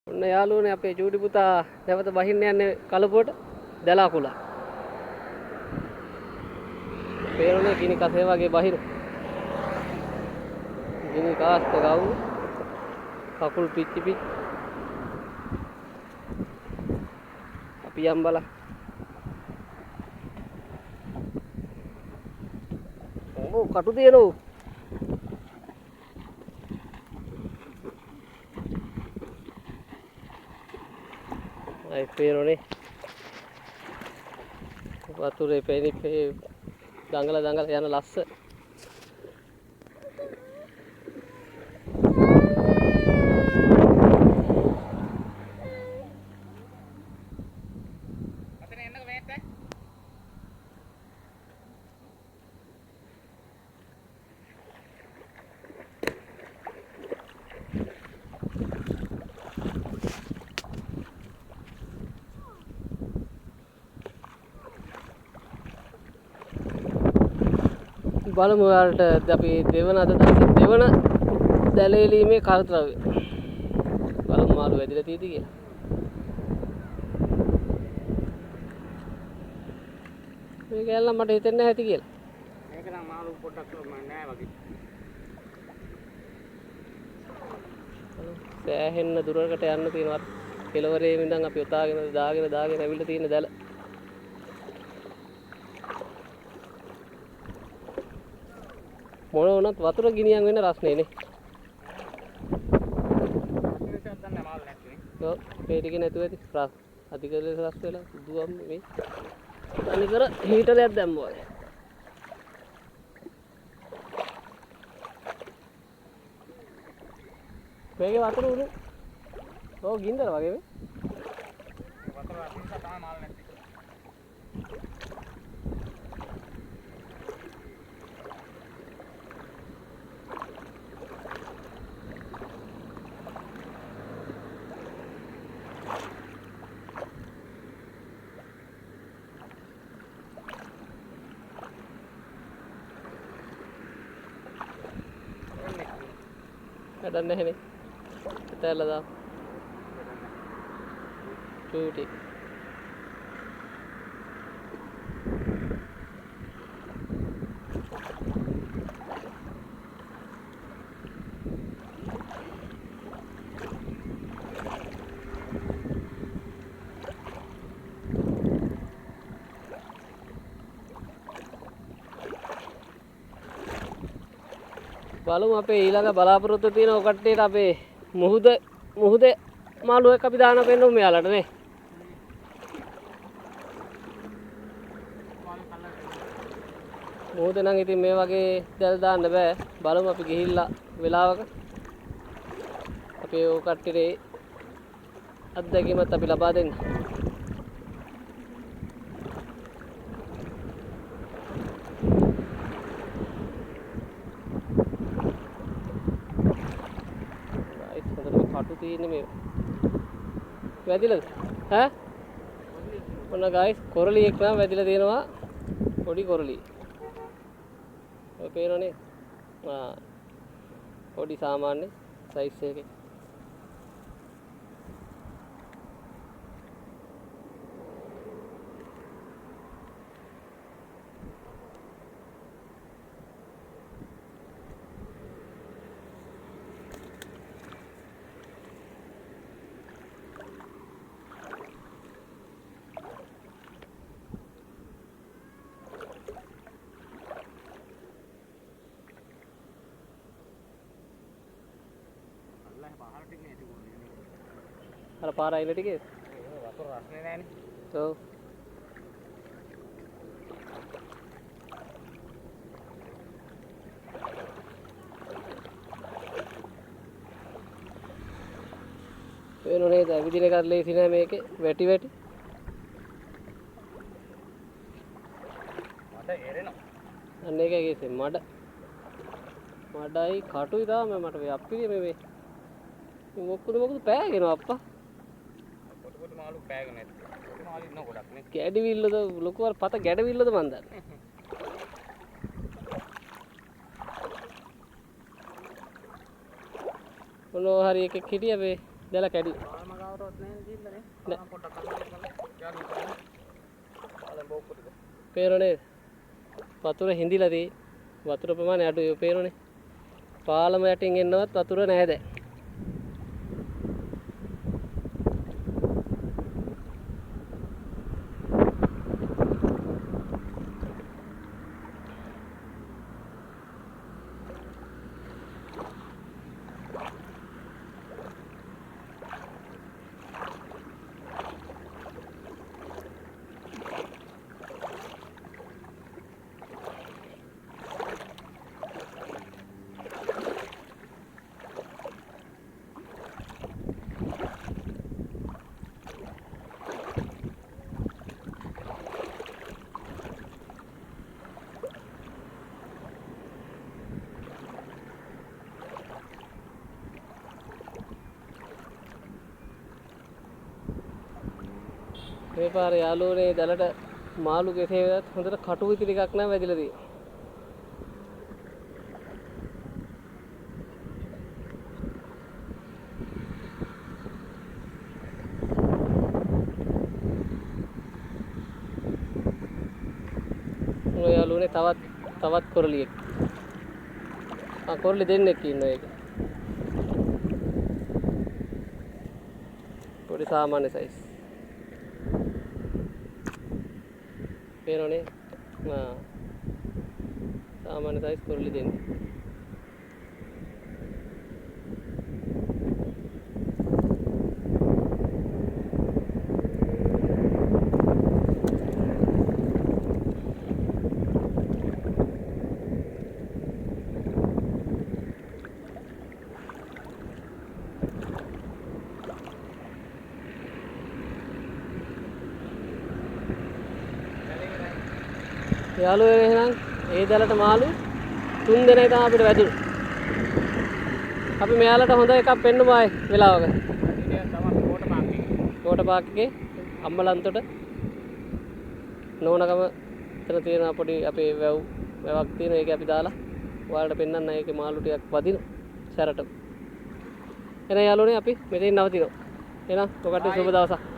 ඔන්න යාළුවනේ අපේ චූටි පුතා නැවත බහින්න යන්නේ කලපුවට දලාකුල. පේරෝනේ ගිනි කසේ වගේ බහිරු. ගිනි කාස්ත ගවු. කකුල් පිච්චි පිච්චි. අපි යම් බලා. ඕ කටු තියෙනෝ. ay පේරෝනේ වතුරේ පෙනිපේ දඟල යන ලස්ස අතන එන්නක මේත් බලමු ඔයාලට අපි දෙවන අද දවසේ දෙවන දැලේලීමේ කාර්යද්‍රව්‍ය බලමු මාළු වැදිලා තියෙද කියලා. මේක ඇල්ලම් මට හිතෙන්නේ නැහැ ඇති කියලා. මේක නම් මාළු පොඩ්ඩක් නෑ වගේ. සෑහෙන්න දුරකට යන්න තියෙනවා. කෙලවරේ ඉඳන් අපි උතාගෙන දාගෙන ඇවිල්ලා තියෙන දැල. මොන වුණත් වතුර ගිනියම් වෙන රස්නේ නේ. ඔව් මේ ටික නැතුව ඇති රස් අධික රස් වෙලා දුවම් මේ අනිකර හීටරයක් දැම්මා වගේ. මේකේ වතුර උණු. ඔව් ගින්දර වගේ මේ. වතුර රසින් තමයි මාල් නැත්තේ. වැඩක් නැහැනේ. හිතලා දාමු. චූටි. බලමු අපේ ඊළඟ බලාපොරොත්තු තියෙන ඔය කට්ටියට අපේ මුහුදේ මාළු එක අපි දාන පෙන්නමු මෙයාලට නේ. මුහුදේ නම් ඉතින් මේ වගේ දැල් දාන්න බෑ. බලමු අපි ගිහිල්ලා වෙලාවක අපේ ඔය කට්ටියට අත්දැකීමත් අපි ලබා දෙන්න. කටු තියෙන්නේ මේ වැදිලාද ඈ ඔන්න ගයිස් කොරලි එක නම් වැදිලා තියෙනවා පොඩි කොරලි ඔය පේනවනේ පොඩි සාමාන්‍ය සයිස් එකේ අර පාර අයිල ටිකේ වතුර රස්නේ නැහනේ. ඔව්. වෙනෝ නේද විදින එකත් ලේසි නෑ මේකේ වැටි. මට එරෙනවා. අන්න ඒකයි කේසේ මඩයි කටුයි තාම මට මේ අප්පිරිය මේ මොකද පෑගෙනවා අප්පා. පොඩි මාළු පෑගෙන නැති. පොඩි මාළු ඉන්න ගොඩක් නේ. ගැඩවිල්ලද ලොකු වර පත ගැඩවිල්ලද මන් දන්නේ. මොනවා හරි එකෙක් හිටිය මේ දැල කැඩි. පේරනේ වතුර හිඳිලා තියෙයි. වතුර ප්‍රමාණය අඩුයි පේරනේ. පාලම යටින් එන්නවත් වතුර නැහැ දැන්. මේ පාරේ යාළුවනේ දැලට මාළු කෙසේ වෙතත් හොඳට කටු විතරක් නෑ වැදිලා තියෙන්නේ. ඔය යාළුවනේ තවත් කොරලියෙක්. කොරලි දෙන්නෙක් ඉන්නවා ඒක. පොඩි සාමාන්‍ය සයිස්. පේනවනේ සාමාන්‍ය සයිස් කොරලි දෙන්නේ. යාළුවෝ එහෙනම් ඒ දැලට මාළු 3 දෙනයි තමයි අපිට වැදුනේ. අපි මෙයාලට හොඳ එකක් පෙන්නමු ආයේ වෙලාවක. කෝට පාක්කේ අම්මලන්තොට නෝනකම එතන තියෙන පොඩි අපේ වැවක් තියෙන ඒක අපි දාලා ඔයාලට පෙන්නන්න ඒකේ මාළු ටිකක් වදින සැරට. එහෙනම් යාළුවනේ අපි මෙතෙන් නවතිනවා. එහෙනම් ඔකට සුබ දවසක්.